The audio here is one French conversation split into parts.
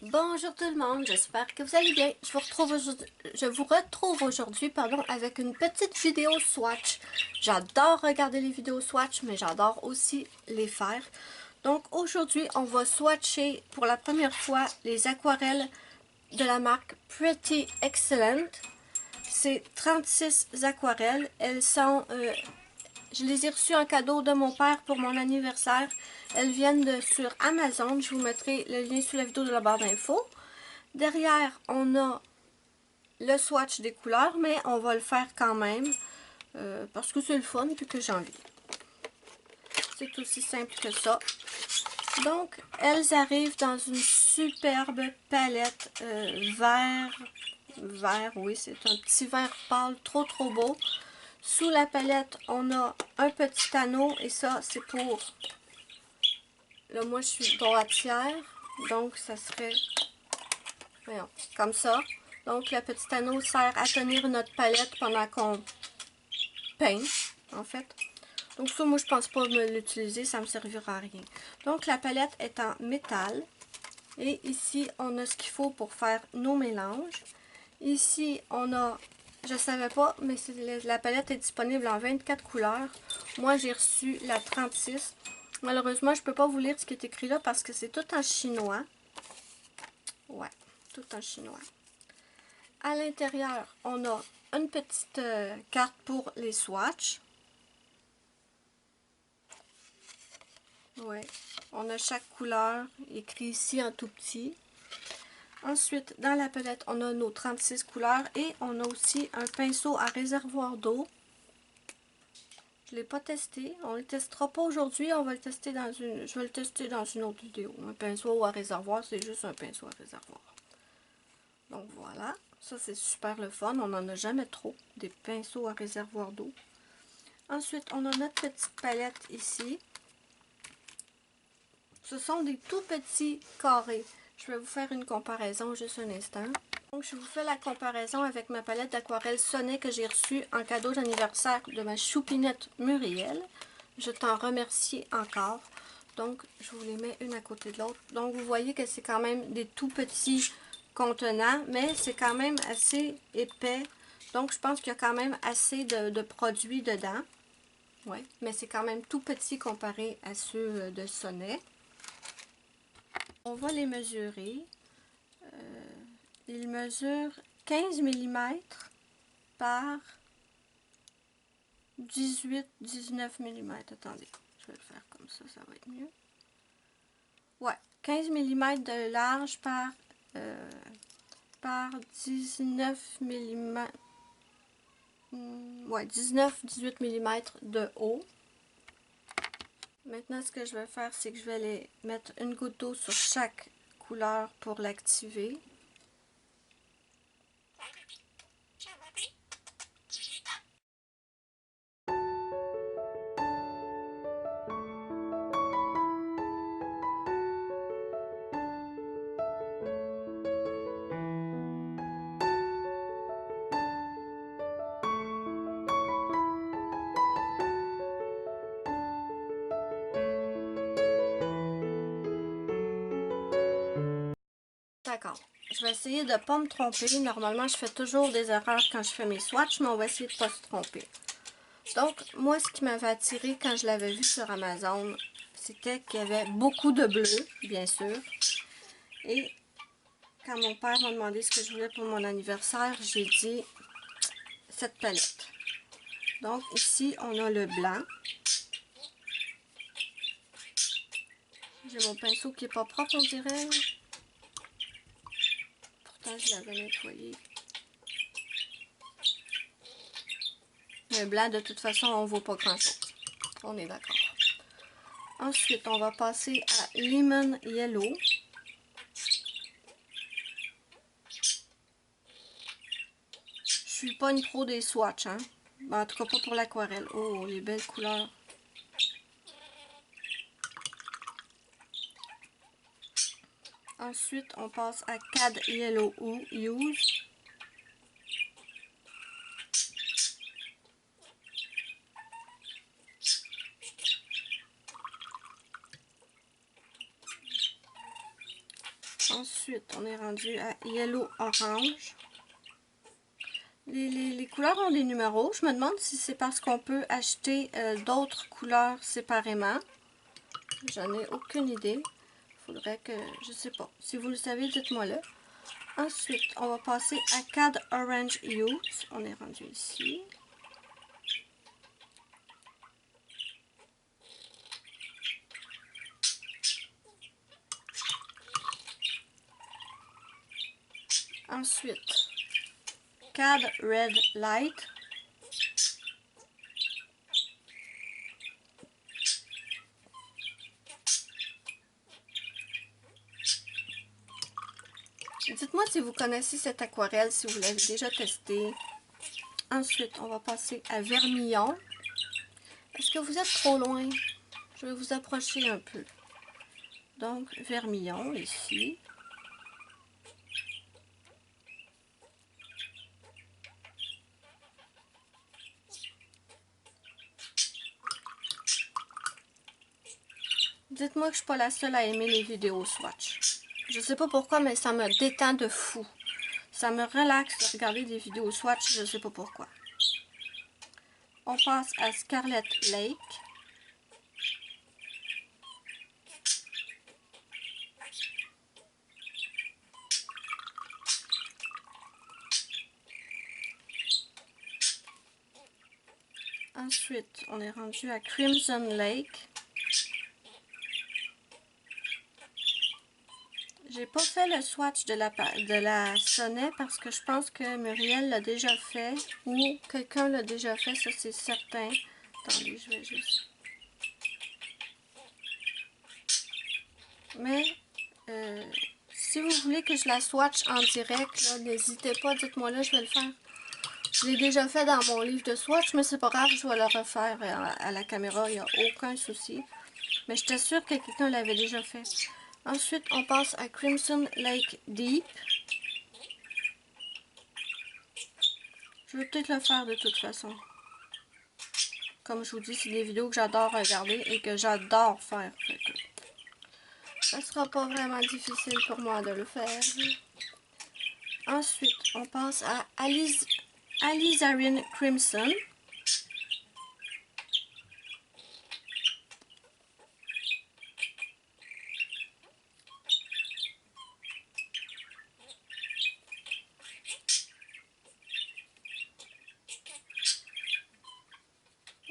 Bonjour tout le monde, j'espère que vous allez bien. Je vous retrouve aujourd'hui avec une petite vidéo swatch. J'adore regarder les vidéos swatch, mais j'adore aussi les faire. Donc aujourd'hui, on va swatcher pour la première fois les aquarelles de la marque Pretty Excellent. C'est 36 aquarelles. Je les ai reçues en cadeau de mon père pour mon anniversaire. Elles viennent sur Amazon. Je vous mettrai le lien sous la vidéo de la barre d'infos. Derrière, on a le swatch des couleurs, mais on va le faire quand même parce que c'est le fun et que j'ai envie. C'est aussi simple que ça. Donc, elles arrivent dans une superbe palette vert, oui, c'est un petit vert pâle, trop beau. Sous la palette, on a un petit anneau et ça, c'est pour... Là, moi, je suis droitière, donc ça serait... Voyons, comme ça. Donc, le petit anneau sert à tenir notre palette pendant qu'on peint, en fait. Donc, ça, moi, je pense pas me l'utiliser, ça me servira à rien. Donc, la palette est en métal. Et ici, on a ce qu'il faut pour faire nos mélanges. Ici, on a, je savais pas, mais la palette est disponible en 24 couleurs. Moi, j'ai reçu la 36. Malheureusement, je peux pas vous lire ce qui est écrit là parce que c'est tout en chinois. Ouais, tout en chinois. À l'intérieur, on a une petite carte pour les swatchs. Ouais, on a chaque couleur écrit ici en tout petit. Ensuite, dans la palette, on a nos 36 couleurs et on a aussi un pinceau à réservoir d'eau. Je ne l'ai pas testé. On ne le testera pas aujourd'hui. On va le tester je vais le tester dans une autre vidéo. Un pinceau à réservoir, c'est juste un pinceau à réservoir. Donc voilà. Ça, c'est super le fun. On n'en a jamais trop, des pinceaux à réservoir d'eau. Ensuite, on a notre petite palette ici. Ce sont des tout petits carrés. Je vais vous faire une comparaison juste un instant. Donc, je vous fais la comparaison avec ma palette d'aquarelle Sonnet que j'ai reçue en cadeau d'anniversaire de ma choupinette Muriel. Je t'en remercie encore. Donc, je vous les mets une à côté de l'autre. Donc, vous voyez que c'est quand même des tout petits contenants, mais c'est quand même assez épais. Donc, je pense qu'il y a quand même assez de produits dedans. Ouais, mais c'est quand même tout petit comparé à ceux de Sonnet. On va les mesurer. Ils mesurent 15 mm par 18-19 mm. Attendez, je vais le faire comme ça va être mieux. Ouais, 15 mm de large par 19 mm. Ouais, 19-18 mm de haut. Maintenant, ce que je vais faire, c'est que je vais les mettre une goutte d'eau sur chaque couleur pour l'activer. D'accord. Je vais essayer de ne pas me tromper. Normalement, je fais toujours des erreurs quand je fais mes swatchs, mais on va essayer de ne pas se tromper. Donc, moi, ce qui m'avait attiré quand je l'avais vu sur Amazon, c'était qu'il y avait beaucoup de bleu, bien sûr. Et quand mon père m'a demandé ce que je voulais pour mon anniversaire, j'ai dit cette palette. Donc, ici, on a le blanc. J'ai mon pinceau qui n'est pas propre, on dirait. Pourtant, je l'avais nettoyé. Le blanc, de toute façon, on ne voit pas grand-chose. On est d'accord. Ensuite, on va passer à Lemon Yellow. Je suis pas une pro des swatchs, hein. En tout cas, pas pour l'aquarelle. Oh, les belles couleurs. Ensuite, on passe à Cad Yellow Use. Ensuite, on est rendu à Yellow Orange. Les couleurs ont des numéros. Je me demande si c'est parce qu'on peut acheter d'autres couleurs séparément. J'en ai aucune idée. Faudrait que... je sais pas. Si vous le savez, dites-moi-le. Ensuite, on va passer à Cad Orange Youth. On est rendu ici. Ensuite, Cad Red Light. Dites-moi si vous connaissez cette aquarelle, si vous l'avez déjà testée. Ensuite, on va passer à Vermillon. Est-ce que vous êtes trop loin? Je vais vous approcher un peu. Donc, Vermillon, ici. Dites-moi que je ne suis pas la seule à aimer les vidéos swatch. Je sais pas pourquoi, mais ça me détend de fou. Ça me relaxe de regarder des vidéos swatch, je sais pas pourquoi. On passe à Scarlet Lake. Ensuite, on est rendu à Crimson Lake. J'ai pas fait le swatch de la sonnet parce que je pense que Muriel l'a déjà fait ou quelqu'un l'a déjà fait, ça c'est certain. Attendez, je vais juste... Mais si vous voulez que je la swatch en direct, n'hésitez pas, dites-moi là, je vais le faire. Je l'ai déjà fait dans mon livre de swatch, mais c'est pas grave, je vais le refaire à la caméra, il n'y a aucun souci. Mais j'étais sûre que quelqu'un l'avait déjà fait. Ensuite, on passe à Crimson Lake Deep. Je vais peut-être le faire de toute façon. Comme je vous dis, c'est des vidéos que j'adore regarder et que j'adore faire. Ça sera pas vraiment difficile pour moi de le faire. Ensuite, on passe à Alizarin Crimson.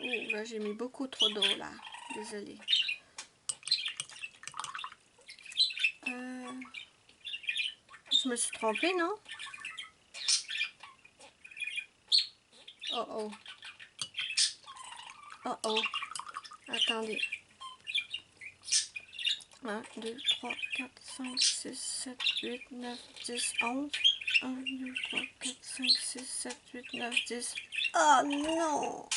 Oh, là, j'ai mis beaucoup trop d'eau, là. Désolée. Je me suis trompée, non? Oh oh. Oh oh. Attendez. 1, 2, 3, 4, 5, 6, 7, 8, 9, 10, 11. 1, 2, 3, 4, 5, 6, 7, 8, 9, 10. Oh non!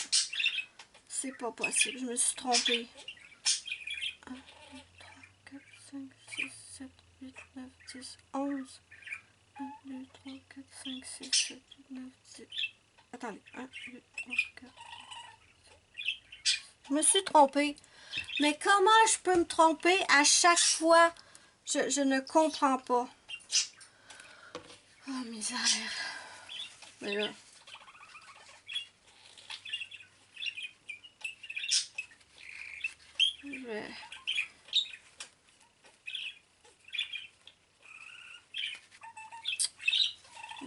C'est pas possible, je me suis trompée. 1, 2, 3, 4, 5, 6, 7, 8, 9, 10, 11. 1, 2, 3, 4, 5, 6, 7, 8, 9, 10. Attendez. 1, 2, 3, 4. Je me suis trompée. Mais comment je peux me tromper à chaque fois? Je ne comprends pas. Oh, misère. Mais là... je vais...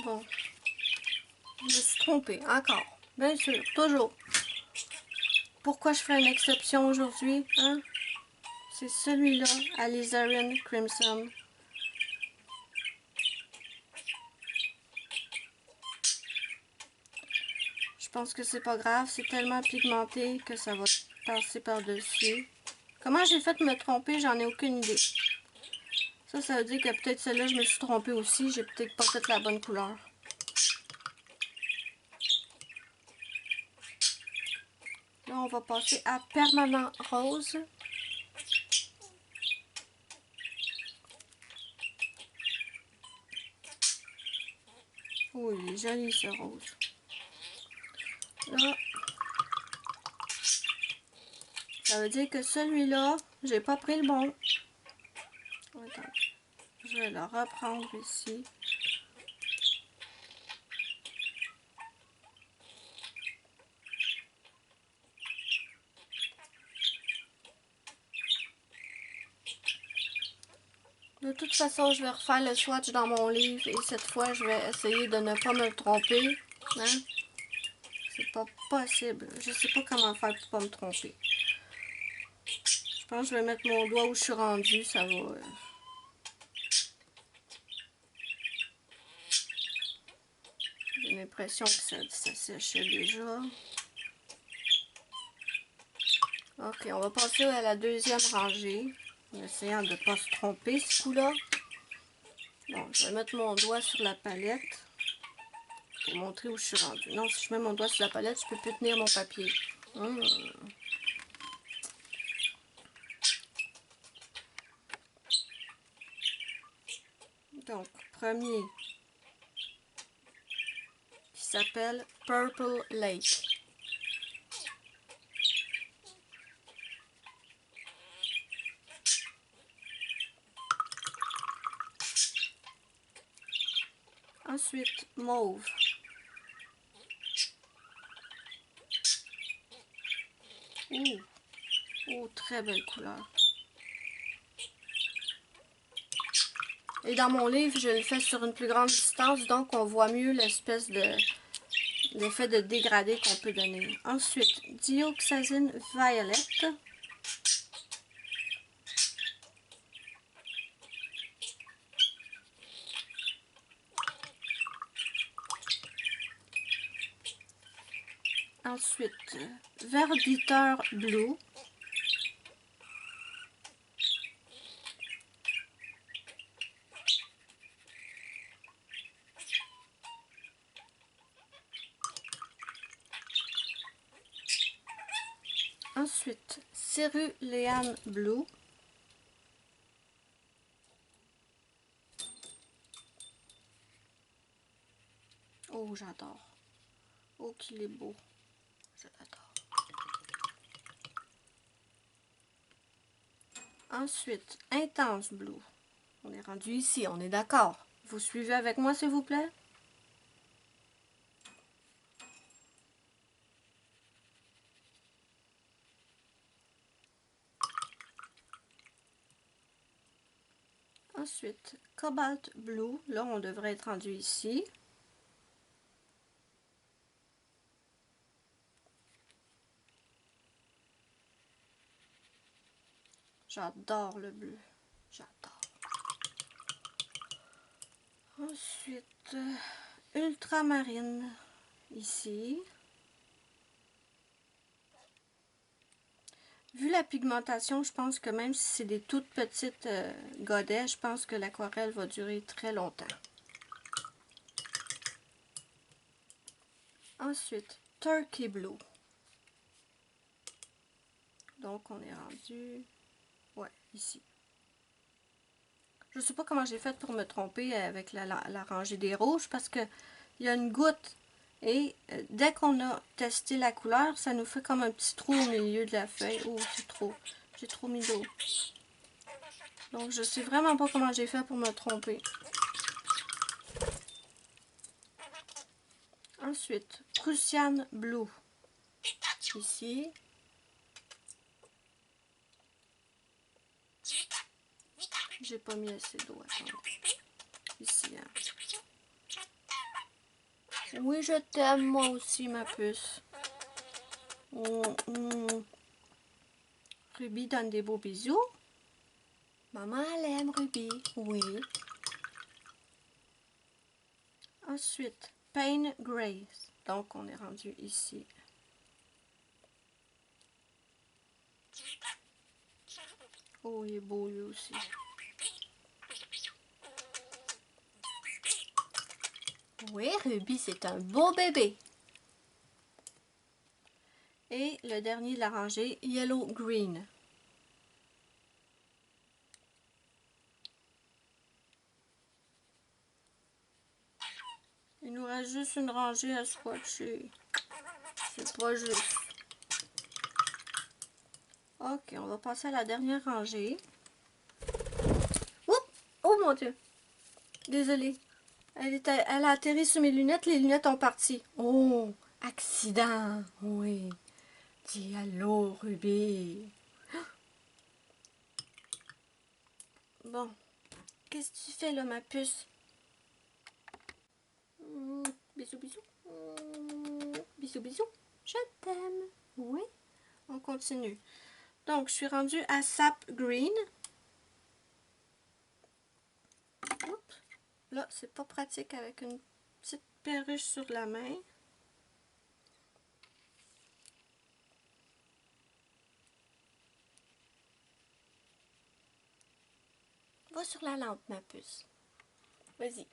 Bon. Je me suis trompée. Encore. Bien sûr. Toujours. Pourquoi je ferais une exception aujourd'hui? Hein? C'est celui-là. Alizarin Crimson. Je pense que c'est pas grave. C'est tellement pigmenté que ça va passer par-dessus. Comment j'ai fait de me tromper? J'en ai aucune idée. Ça veut dire que peut-être celle-là, je me suis trompée aussi. J'ai peut-être pas fait la bonne couleur. Là, on va passer à Permanent Rose. Oh, il est joli ce rose. Là, ça veut dire que celui-là, j'ai pas pris le bon. Attends, je vais la reprendre ici. De toute façon, je vais refaire le swatch dans mon livre et cette fois, je vais essayer de ne pas me tromper. Hein? C'est pas possible. Je sais pas comment faire pour pas me tromper. Je pense que je vais mettre mon doigt où je suis rendue, ça va. J'ai l'impression que ça sèche déjà. Ok, on va passer à la deuxième rangée. En essayant de ne pas se tromper ce coup-là. Bon, je vais mettre mon doigt sur la palette pour montrer où je suis rendue. Non, si je mets mon doigt sur la palette, je peux plus tenir mon papier. Donc, premier qui s'appelle Purple Lake. Ensuite, mauve. Très belle couleur. Et dans mon livre, je le fais sur une plus grande distance, donc on voit mieux l'espèce d'effet de dégradé qu'on peut donner. Ensuite, Dioxazine Violette. Ensuite, Verditeur Blue. Ensuite, Céruléane Blue. Oh, j'adore. Oh, qu'il est beau. Je l'adore. Ensuite, Intense Blue. On est rendu ici, on est d'accord. Vous suivez avec moi, s'il vous plaît? Ensuite, Cobalt Blue. Là, on devrait être rendu ici. J'adore le bleu. J'adore. Ensuite, Ultramarine. Ici. Vu la pigmentation, je pense que même si c'est des toutes petites godets, je pense que l'aquarelle va durer très longtemps. Ensuite, Turkey Blue. Donc, on est rendu... Ouais, ici. Je ne sais pas comment j'ai fait pour me tromper avec la rangée des rouges parce que il y a une goutte et dès qu'on a testé la couleur, ça nous fait comme un petit trou au milieu de la feuille. Oh, c'est trop. J'ai trop mis d'eau. Donc, je sais vraiment pas comment j'ai fait pour me tromper. Ensuite, Prussian Blue. Ici. J'ai pas mis assez d'eau. Ici. Hein. Oui, je t'aime, moi aussi, ma puce. Ruby donne des beaux bisous. Maman, elle aime Ruby. Oui. Ensuite, Pain Grace. Donc, on est rendu ici. Oh, il est beau lui aussi. Oui, Ruby, c'est un beau bébé. Et le dernier de la rangée, Yellow Green. Il nous reste juste une rangée à swatcher. C'est pas juste. Ok, on va passer à la dernière rangée. Oups! Oh mon Dieu! Désolée. Elle a atterri sur mes lunettes, les lunettes ont parti. Oh, accident. Oui. Dis allô, Ruby. Bon. Qu'est-ce que tu fais là, ma puce? Bisous, bisous. Bisous, bisous. Je t'aime. Oui. On continue. Donc, je suis rendue à Sap Green. Oups. Là, c'est pas pratique avec une petite perruche sur la main. Va sur la lampe, ma puce. Vas-y.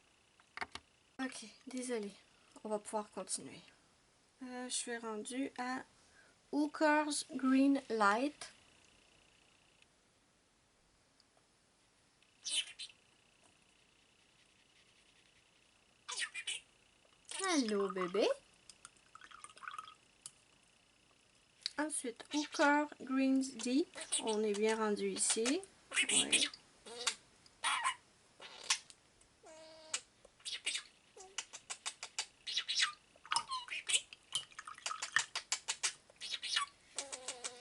Ok, désolée. On va pouvoir continuer. Je suis rendue à Hooker's Green Light. Allô, bébé. Ensuite, Hooker Greens Deep. On est bien rendu ici. Ouais.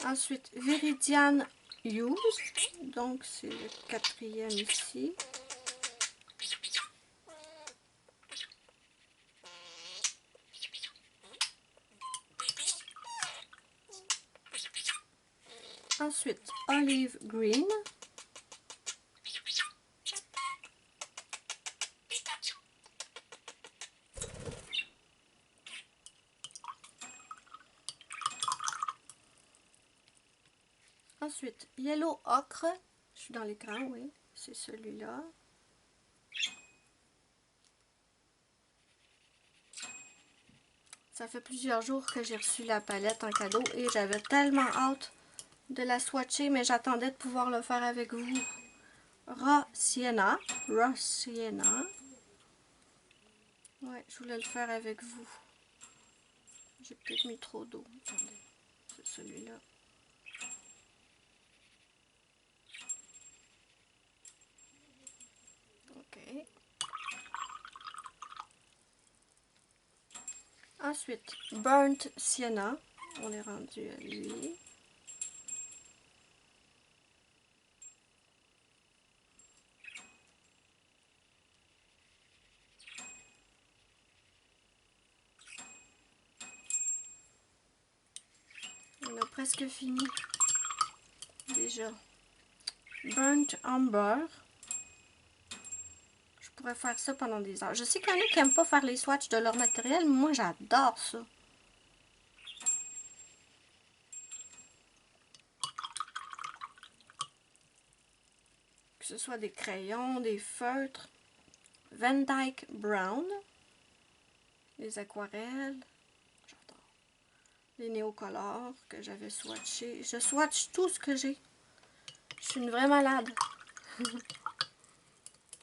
Ensuite, Viridian Used. Donc, c'est le 4e ici. Ensuite, Olive Green. Ensuite, Yellow Ocre. Je suis dans l'écran, oui. C'est celui-là. Ça fait plusieurs jours que j'ai reçu la palette en cadeau et j'avais tellement hâte de la swatcher, mais j'attendais de pouvoir le faire avec vous. Raw Sienna. Raw Sienna. Ouais, je voulais le faire avec vous. J'ai peut-être mis trop d'eau. Attendez, c'est celui-là. Ok. Ensuite, Burnt Sienna. On est rendu à lui. On a presque fini. Déjà. Burnt Umber. Je pourrais faire ça pendant des heures. Je sais qu'il y en a qui n'aiment pas faire les swatchs de leur matériel, mais moi j'adore ça. Que ce soit des crayons, des feutres. Van Dyke Brown. Les aquarelles. J'adore. Les néocolores que j'avais swatchés. Je swatch tout ce que j'ai. Je suis une vraie malade.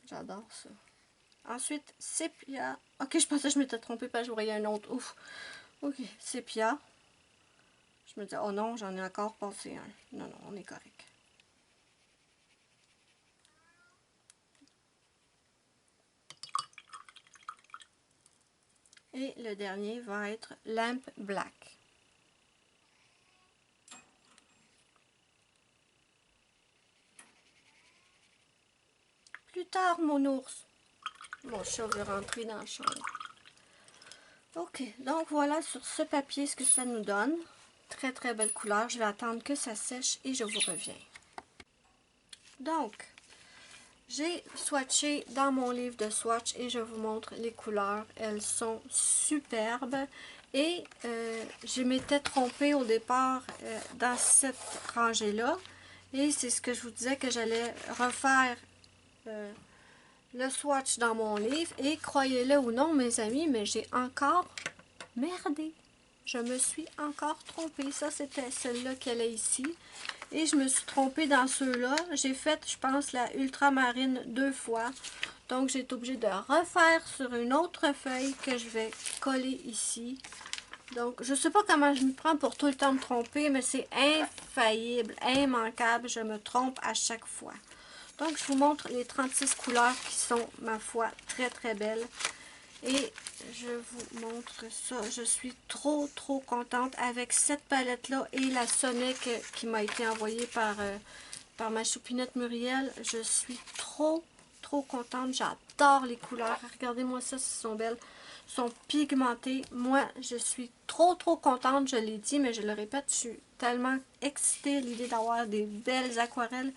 J'adore ça. Ensuite, Sépia. Ok, je pensais que je m'étais trompée parce que je voyais un autre. Ouf. Ok, Sépia. Je me dis, oh non, j'en ai encore passé un. Non, non, on est correct. Et le dernier va être Lamp Black. Plus tard, mon ours. Mon chat veut rentrer dans la chambre. Ok, donc voilà sur ce papier ce que ça nous donne. Très très belle couleur. Je vais attendre que ça sèche et je vous reviens. Donc, j'ai swatché dans mon livre de swatch et je vous montre les couleurs. Elles sont superbes. Et je m'étais trompée au départ dans cette rangée-là. Et c'est ce que je vous disais que j'allais refaire le swatch dans mon livre. Et croyez-le ou non, mes amis, mais j'ai encore merdé. Je me suis encore trompée. Ça, c'était celle-là qu'elle est ici. Et je me suis trompée dans ceux-là. J'ai fait, je pense, la ultramarine 2 fois. Donc, j'ai été obligée de refaire sur une autre feuille que je vais coller ici. Donc, je ne sais pas comment je me prends pour tout le temps me tromper, mais c'est infaillible, immanquable. Je me trompe à chaque fois. Donc, je vous montre les 36 couleurs qui sont, ma foi, très très belles. Et je vous montre ça. Je suis trop contente avec cette palette-là et la Sonic qui m'a été envoyée par ma choupinette Muriel. Je suis trop contente. J'adore les couleurs. Regardez-moi ça, elles sont belles. Elles sont pigmentées. Moi, je suis trop contente. Je l'ai dit, mais je le répète, je suis tellement excitée à l'idée d'avoir des belles aquarelles.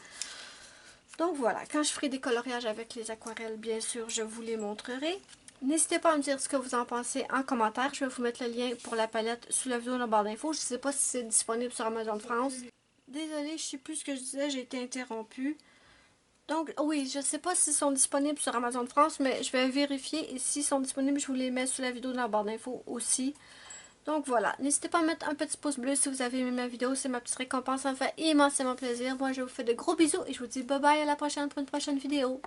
Donc voilà, quand je ferai des coloriages avec les aquarelles, bien sûr, je vous les montrerai. N'hésitez pas à me dire ce que vous en pensez en commentaire. Je vais vous mettre le lien pour la palette sous la vidéo dans la barre d'infos. Je ne sais pas si c'est disponible sur Amazon France. Désolée, je ne sais plus ce que je disais, j'ai été interrompue. Donc oui, je ne sais pas s'ils sont disponibles sur Amazon France, mais je vais vérifier. Et s'ils sont disponibles, je vous les mets sous la vidéo dans la barre d'infos aussi. Donc voilà, n'hésitez pas à mettre un petit pouce bleu si vous avez aimé ma vidéo, c'est ma petite récompense, ça me fait immensément plaisir. Moi je vous fais de gros bisous et je vous dis bye bye à la prochaine pour une prochaine vidéo.